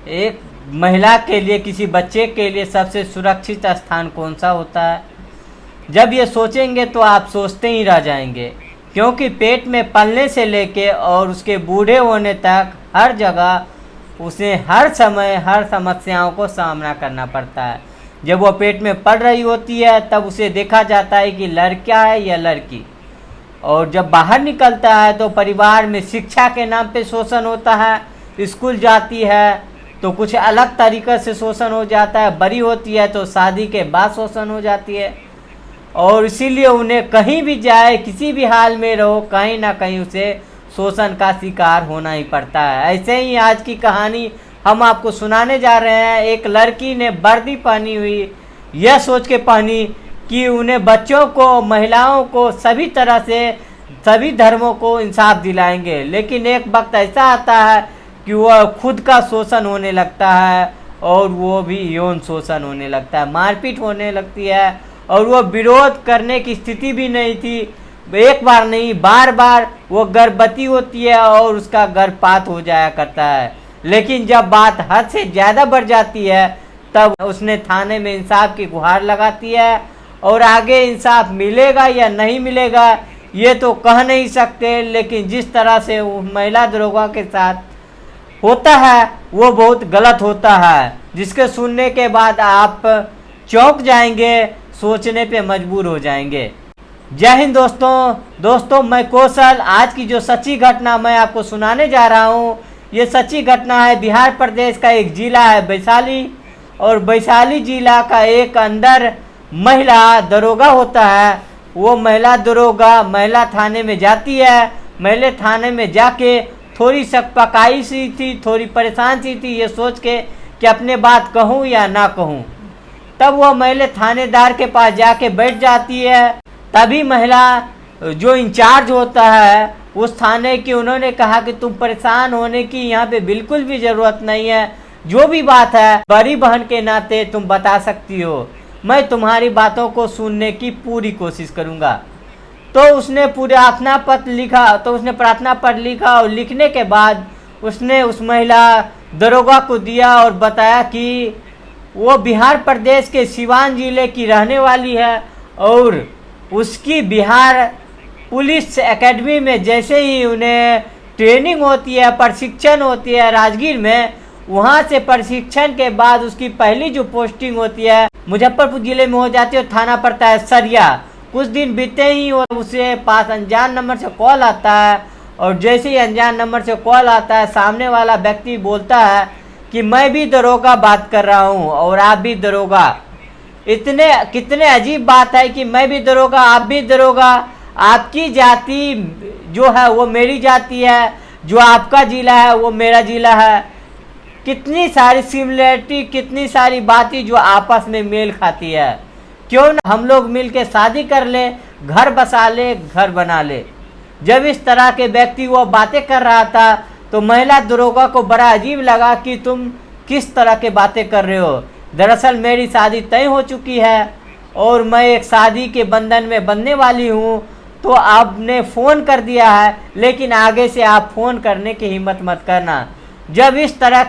एक महिला के लिए, किसी बच्चे के लिए सबसे सुरक्षित स्थान कौन सा होता है? जब ये सोचेंगे तो आप सोचते ही रह जाएंगे, क्योंकि पेट में पलने से लेके और उसके बूढ़े होने तक हर जगह उसे हर समय हर समस्याओं को सामना करना पड़ता है। जब वो पेट में पल रही होती है तब उसे देखा जाता है कि लड़का है या लड़की, और जब बाहर निकलता है तो परिवार में शिक्षा के नाम पे शोषण होता है। स्कूल जाती है तो कुछ अलग तरीक़े से शोषण हो जाता है, बड़ी होती है तो शादी के बाद शोषण हो जाती है, और इसीलिए उन्हें कहीं भी जाए, किसी भी हाल में रहो, कहीं ना कहीं उसे शोषण का शिकार होना ही पड़ता है। ऐसे ही आज की कहानी हम आपको सुनाने जा रहे हैं। एक लड़की ने वर्दी पहनी हुई, यह सोच के पहनी कि उन्हें बच्चों को, महिलाओं को, सभी तरह से सभी धर्मों को इंसाफ दिलाएंगे। लेकिन एक वक्त ऐसा आता है कि वह खुद का शोषण होने लगता है, और वो भी यौन शोषण होने लगता है, मारपीट होने लगती है, और वो विरोध करने की स्थिति भी नहीं थी। एक बार नहीं, बार बार वो गर्भवती होती है और उसका गर्भपात हो जाया करता है। लेकिन जब बात हद से ज़्यादा बढ़ जाती है तब उसने थाने में इंसाफ की गुहार लगाती है, और आगे इंसाफ मिलेगा या नहीं मिलेगा ये तो कह नहीं सकते। लेकिन जिस तरह से वो महिला दरोगा के साथ होता है वो बहुत गलत होता है, जिसके सुनने के बाद आप चौंक जाएंगे, सोचने पे मजबूर हो जाएंगे। जय हिंद दोस्तों, मैं कौशल। आज की जो सच्ची घटना मैं आपको सुनाने जा रहा हूँ, ये सच्ची घटना है बिहार प्रदेश का एक ज़िला है वैशाली, और वैशाली ज़िला का एक अंदर महिला दरोगा होता है। वो महिला दरोगा महिला थाने में जाती है। महिला थाने में जाके थोड़ी सकपकाई सी थी, थोड़ी परेशान सी थी, ये सोच के कि अपने बात कहूँ या ना कहूँ। तब वह महिला थानेदार के पास जाके बैठ जाती है। तभी महिला जो इंचार्ज होता है उस थाने की, उन्होंने कहा कि तुम परेशान होने की यहाँ पे बिल्कुल भी ज़रूरत नहीं है, जो भी बात है बड़ी बहन के नाते तुम बता सकती हो, मैं तुम्हारी बातों को सुनने की पूरी कोशिश करूँगा। तो उसने प्रार्थना पत्र लिखा, और लिखने के बाद उसने उस महिला दरोगा को दिया और बताया कि वो बिहार प्रदेश के सिवान जिले की रहने वाली है, और उसकी बिहार पुलिस एकेडमी में जैसे ही उन्हें ट्रेनिंग होती है, प्रशिक्षण होती है राजगीर में, वहाँ से प्रशिक्षण के बाद उसकी पहली जो पोस्टिंग होती है मुजफ्फरपुर ज़िले में हो जाती है, थाना पड़ता है सरिया। कुछ दिन बीते ही उसे पास अनजान नंबर से कॉल आता है, और जैसे ही अनजान नंबर से कॉल आता है सामने वाला व्यक्ति बोलता है कि मैं भी दरोगा बात कर रहा हूँ और आप भी दरोगा। कितने अजीब बात है कि मैं भी दरोगा, आप भी दरोगा, आपकी जाति जो है वो मेरी जाति है, जो आपका ज़िला है वो मेरा ज़िला है। कितनी सारी सिमिलरिटी, कितनी सारी बातें जो आपस में मेल खाती है। क्यों ना हम लोग मिल के शादी कर ले, घर बसा ले, घर बना ले। जब इस तरह के व्यक्ति वो बातें कर रहा था तो महिला दरोगा को बड़ा अजीब लगा कि तुम किस तरह के बातें कर रहे हो। दरअसल मेरी शादी तय हो चुकी है और मैं एक शादी के बंधन में बंधने वाली हूँ, तो आपने फ़ोन कर दिया है, लेकिन आगे से आप फ़ोन करने की हिम्मत मत करना। जब इस तरह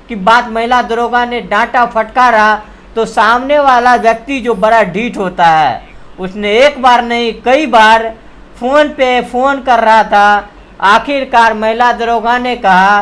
की बात महिला दरोगा ने डांटा फटकारा तो सामने वाला व्यक्ति जो बड़ा ढीठ होता है, उसने एक बार नहीं कई बार फ़ोन पे फ़ोन कर रहा था। आखिरकार महिला दरोगा ने कहा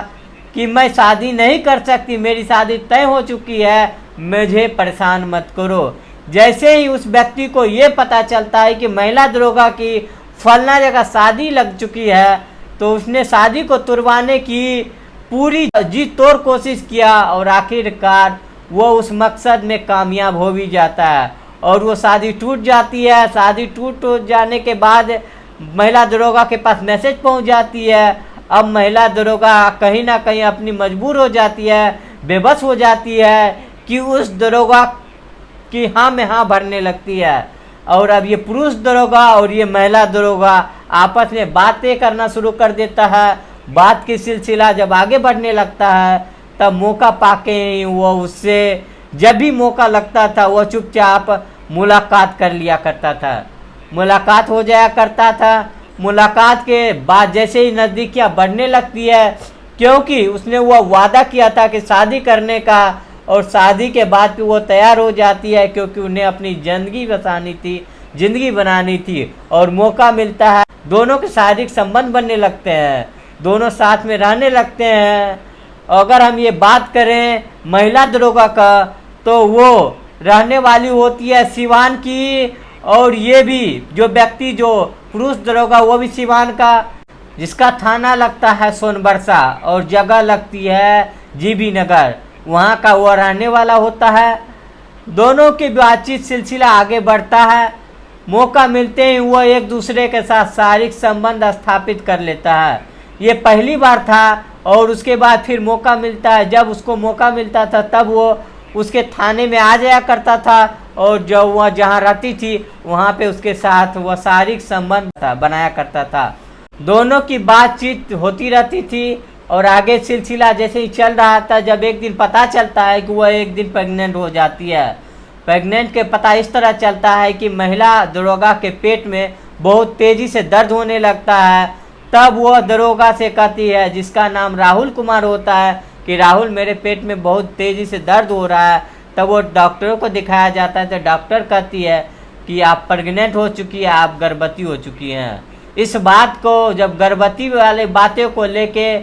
कि मैं शादी नहीं कर सकती, मेरी शादी तय हो चुकी है, मुझे परेशान मत करो। जैसे ही उस व्यक्ति को ये पता चलता है कि महिला दरोगा की फलना जगह शादी लग चुकी है, तो उसने शादी को तुड़वाने की पूरी जी तोड़ कोशिश किया, और आखिरकार वो उस मकसद में कामयाब हो भी जाता है और वो शादी टूट जाती है। शादी टूट जाने के बाद महिला दरोगा के पास मैसेज पहुंच जाती है। अब महिला दरोगा कहीं ना कहीं अपनी मजबूर हो जाती है, बेबस हो जाती है कि उस दरोगा की हाँ में हाँ भरने लगती है। और अब ये पुरुष दरोगा और ये महिला दरोगा आपस में बातें करना शुरू कर देता है। बात की सिलसिला जब आगे बढ़ने लगता है तब मौका पाके वो उससे जब भी मौका लगता था वो चुपचाप मुलाकात कर लिया करता था, मुलाकात हो जाया करता था। मुलाकात के बाद जैसे ही नज़दीकियाँ बढ़ने लगती है क्योंकि उसने वो वादा किया था कि शादी करने का, और शादी के बाद भी वो तैयार हो जाती है क्योंकि उन्हें अपनी ज़िंदगी बनानी थी और मौका मिलता है। दोनों के शारीरिक संबंध बनने लगते हैं, दोनों साथ में रहने लगते हैं। अगर हम ये बात करें महिला दरोगा का, तो वो रहने वाली होती है सिवान की, और ये भी जो व्यक्ति जो पुरुष दरोगा वो भी सिवान का, जिसका थाना लगता है सोनबरसा और जगह लगती है जीबी नगर, वहाँ का वो रहने वाला होता है। दोनों की बातचीत सिलसिला आगे बढ़ता है। मौका मिलते ही वो एक दूसरे के साथ शारीरिक संबंध स्थापित कर लेता है। ये पहली बार था, और उसके बाद फिर मौका मिलता है। जब उसको मौका मिलता था तब वो उसके थाने में आ जाया करता था, और जब वह जहाँ रहती थी वहाँ पे उसके साथ वह शारीरिक संबंध बनाया करता था। दोनों की बातचीत होती रहती थी, और आगे सिलसिला जैसे ही चल रहा था, जब एक दिन पता चलता है कि वह एक दिन प्रेग्नेंट हो जाती है। प्रेग्नेंट के पता इस तरह चलता है कि महिला दरोगा के पेट में बहुत तेज़ी से दर्द होने लगता है। तब वह दरोगा से कहती है, जिसका नाम राहुल कुमार होता है, कि राहुल मेरे पेट में बहुत तेज़ी से दर्द हो रहा है। तब वो डॉक्टरों को दिखाया जाता है, तो डॉक्टर कहती है कि आप प्रेग्नेंट हो चुकी है, आप गर्भवती हो चुकी हैं। इस बात को, जब गर्भवती वाले बातों को लेके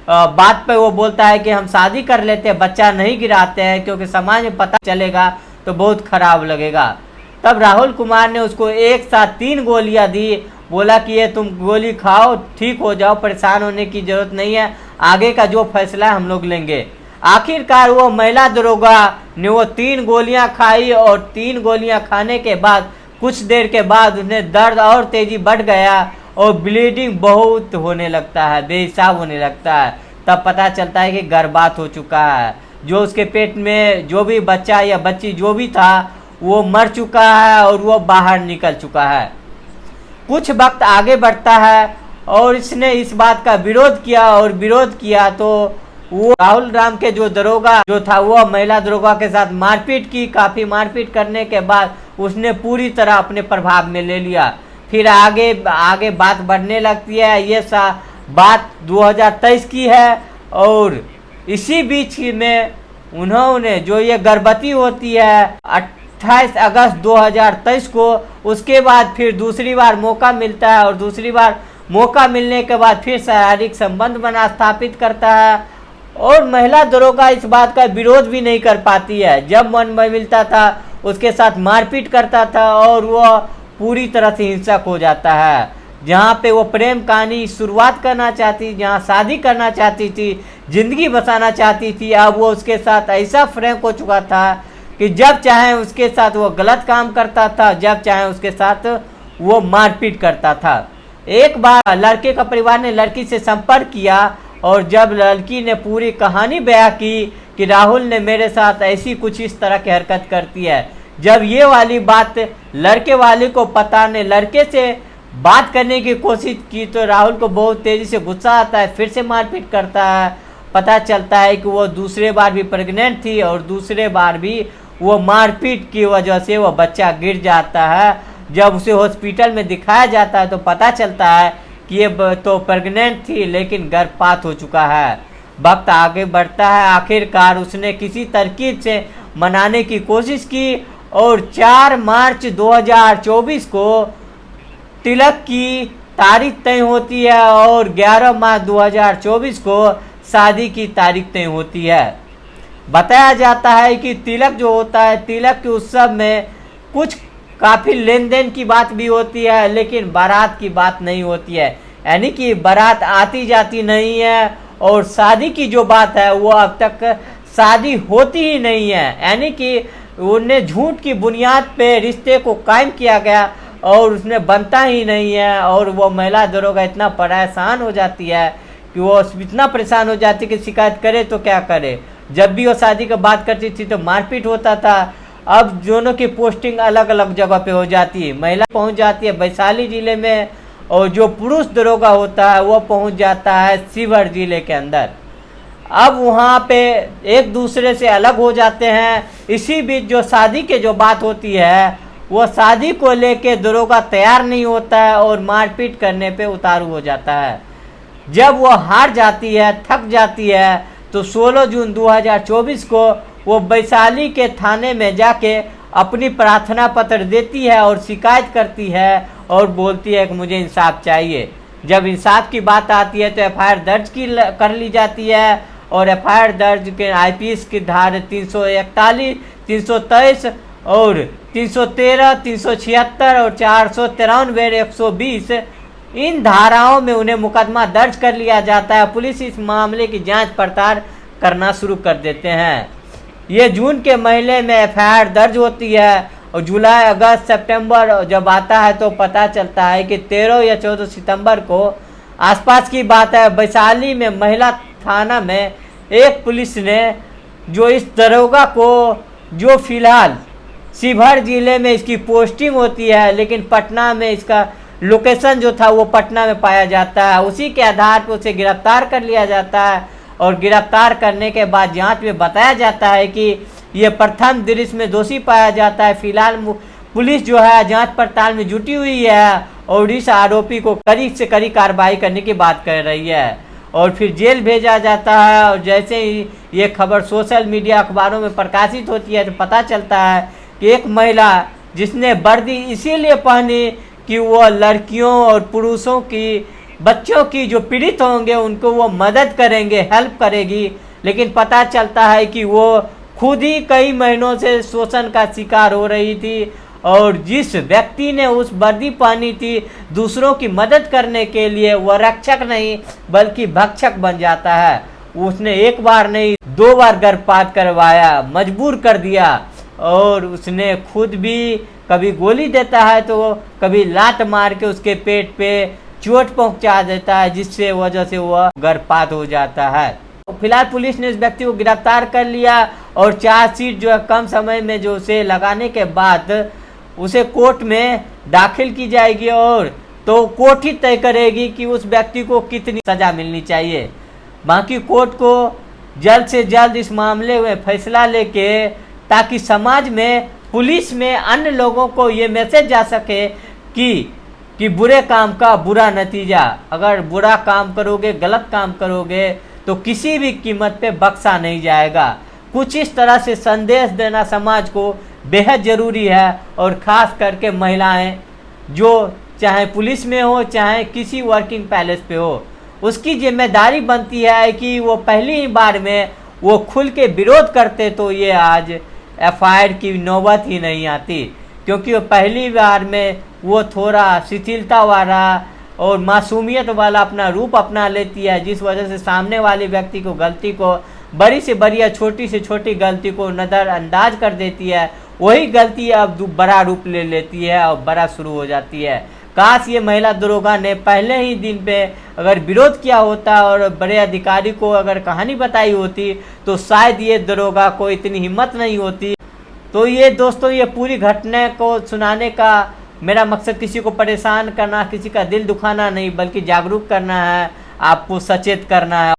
बात पे वो बोलता है कि हम शादी कर लेते हैं, बच्चा नहीं गिराते हैं, क्योंकि समाज में पता चलेगा तो बहुत खराब लगेगा। तब राहुल कुमार ने उसको एक साथ 3 गोलियां दी, बोला कि ये तुम गोली खाओ, ठीक हो जाओ, परेशान होने की ज़रूरत नहीं है, आगे का जो फैसला है हम लोग लेंगे। आखिरकार वो महिला दरोगा ने वो 3 गोलियां खाई, और 3 गोलियां खाने के बाद कुछ देर के बाद उन्हें दर्द और तेज़ी बढ़ गया, और ब्लीडिंग बहुत होने लगता है, बेहिसाब होने लगता है। तब पता चलता है कि गर्भपात हो चुका है। जो उसके पेट में जो भी बच्चा या बच्ची जो भी था वो मर चुका है, और वो बाहर निकल चुका है। कुछ वक्त आगे बढ़ता है, और इसने इस बात का विरोध किया तो वो राहुल राम के जो दरोगा जो था वो महिला दरोगा के साथ मारपीट की। काफ़ी मारपीट करने के बाद उसने पूरी तरह अपने प्रभाव में ले लिया। फिर आगे बात बढ़ने लगती है। ये बात 2023 की है, और इसी बीच में उन्होंने जो ये गर्भवती होती है 28 अगस्त 2023 को, उसके बाद फिर दूसरी बार मौका मिलता है, और दूसरी बार मौका मिलने के बाद फिर शारीरिक संबंध बना स्थापित करता है। और महिला दरोगा इस बात का विरोध भी नहीं कर पाती है। जब मन में मिलता था उसके साथ मारपीट करता था, और वह पूरी तरह से हिंसक हो जाता है। जहाँ पे वो प्रेम कहानी शुरुआत करना चाहती, जहाँ शादी करना चाहती थी, ज़िंदगी बसाना चाहती थी, अब वो उसके साथ ऐसा फ्रैंक हो चुका था कि जब चाहे उसके साथ वो गलत काम करता था, जब चाहे उसके साथ वो मारपीट करता था। एक बार लड़के का परिवार ने लड़की से संपर्क किया, और जब लड़की ने पूरी कहानी बयां की कि राहुल ने मेरे साथ ऐसी कुछ इस तरह की हरकत करती है, जब ये वाली बात लड़के वाले को पता ने लड़के से बात करने की कोशिश की, तो राहुल को बहुत तेज़ी से गुस्सा आता है, फिर से मारपीट करता है। पता चलता है कि वो दूसरे बार भी प्रेग्नेंट थी, और दूसरे बार भी वो मारपीट की वजह से वो बच्चा गिर जाता है। जब उसे हॉस्पिटल में दिखाया जाता है तो पता चलता है कि ये तो प्रेग्नेंट थी, लेकिन गर्भपात हो चुका है। वक्त आगे बढ़ता है। आखिरकार उसने किसी तरकीब से मनाने की कोशिश की, और 4 मार्च 2024 को तिलक की तारीख तय होती है, और 11 मार्च 2024 को शादी की तारीख तय होती है। बताया जाता है कि तिलक जो होता है, तिलक के उत्सव में कुछ काफ़ी लेन देन की बात भी होती है, लेकिन बारात की बात नहीं होती है। यानी कि बारात आती जाती नहीं है, और शादी की जो बात है वो अब तक शादी होती ही नहीं है। यानी कि उन्हें झूठ की बुनियाद पे रिश्ते को कायम किया गया, और उसने बनता ही नहीं है। और वो महिला दरोगा इतना परेशान हो जाती है कि वो इतना परेशान हो जाती है कि शिकायत करे तो क्या करे। जब भी वो शादी की बात करती थी तो मारपीट होता था। अब दोनों की पोस्टिंग अलग अलग जगह पे हो जाती है। महिला पहुंच जाती है वैशाली ज़िले में, और जो पुरुष दरोगा होता है वो पहुंच जाता है शिवहर ज़िले के अंदर। अब वहाँ पे एक दूसरे से अलग हो जाते हैं। इसी बीच जो शादी के जो बात होती है, वो शादी को लेके दरोगा तैयार नहीं होता है, और मारपीट करने पे उतारू हो जाता है। जब वो हार जाती है, थक जाती है, तो 16 जून 2024 को वो वैशाली के थाने में जाके अपनी प्रार्थना पत्र देती है और शिकायत करती है और बोलती है कि मुझे इंसाफ चाहिए। जब इंसाफ की बात आती है तो एफआईआर दर्ज कर ली जाती है और एफआईआर दर्ज के आईपीसी की धारा 341, 323 और 313, 376 और 493, 120 इन धाराओं में उन्हें मुकदमा दर्ज कर लिया जाता है। पुलिस इस मामले की जांच पड़ताल करना शुरू कर देते हैं। ये जून के महीने में एफआईआर दर्ज होती है और जुलाई, अगस्त, सितंबर जब आता है तो पता चलता है कि 13 या 14 सितंबर को आसपास की बात है, वैशाली में महिला थाना में एक पुलिस ने जो इस दरोगा को, जो फिलहाल शिवहर जिले में इसकी पोस्टिंग होती है लेकिन पटना में इसका लोकेशन जो था वो पटना में पाया जाता है, उसी के आधार पर उसे गिरफ्तार कर लिया जाता है। और गिरफ्तार करने के बाद जांच में बताया जाता है कि ये प्रथम दृश्य में दोषी पाया जाता है। फिलहाल पुलिस जो है जांच पड़ताल में जुटी हुई है और इस आरोपी को कड़ी से कड़ी कार्रवाई करने की बात कर रही है और फिर जेल भेजा जाता है। और जैसे ही ये खबर सोशल मीडिया अखबारों में प्रकाशित होती है तो पता चलता है कि एक महिला जिसने वर्दी इसीलिए पहनी कि वो लड़कियों और पुरुषों की, बच्चों की जो पीड़ित होंगे उनको वो मदद करेंगे, हेल्प करेगी, लेकिन पता चलता है कि वो खुद ही कई महीनों से शोषण का शिकार हो रही थी और जिस व्यक्ति ने उस वर्दी पहनी थी दूसरों की मदद करने के लिए, वह रक्षक नहीं बल्कि भक्षक बन जाता है। उसने एक बार नहीं 2 बार गर्भपात करवाया, मजबूर कर दिया और उसने खुद भी कभी गोली देता है तो कभी लात मार के उसके पेट पे चोट पहुंचा देता है, जिससे वजह से वह गर्भपात हो जाता है। फिलहाल पुलिस ने इस व्यक्ति को गिरफ्तार कर लिया और चार्जशीट जो है कम समय में जो उसे लगाने के बाद उसे कोर्ट में दाखिल की जाएगी और तो कोर्ट ही तय करेगी कि उस व्यक्ति को कितनी सजा मिलनी चाहिए। बाकी कोर्ट को जल्द से जल्द इस मामले में फैसला लेके ताकि समाज में, पुलिस में अन्य लोगों को ये मैसेज जा सके कि बुरे काम का बुरा नतीजा, अगर बुरा काम करोगे, गलत काम करोगे तो किसी भी कीमत पे बख्शा नहीं जाएगा। कुछ इस तरह से संदेश देना समाज को बेहद ज़रूरी है और ख़ास करके महिलाएं जो चाहे पुलिस में हो चाहे किसी वर्किंग पैलेस पे हो, उसकी जिम्मेदारी बनती है कि वो पहली ही बार में वो खुल के विरोध करते तो ये आज एफआईआर की नौबत ही नहीं आती, क्योंकि वो पहली बार में वो थोड़ा शिथिलता वाला और मासूमियत वाला अपना रूप अपना लेती है, जिस वजह से सामने वाले व्यक्ति को गलती को, बड़ी से बड़ी या छोटी से छोटी गलती को नज़रअंदाज कर देती है। वही गलती अब बड़ा रूप ले लेती है और बड़ा शुरू हो जाती है। काश ये महिला दरोगा ने पहले ही दिन पे अगर विरोध किया होता और बड़े अधिकारी को अगर कहानी बताई होती तो शायद ये दरोगा को इतनी हिम्मत नहीं होती। तो ये दोस्तों, ये पूरी घटना को सुनाने का मेरा मकसद किसी को परेशान करना, किसी का दिल दुखाना नहीं, बल्कि जागरूक करना है, आपको सचेत करना है।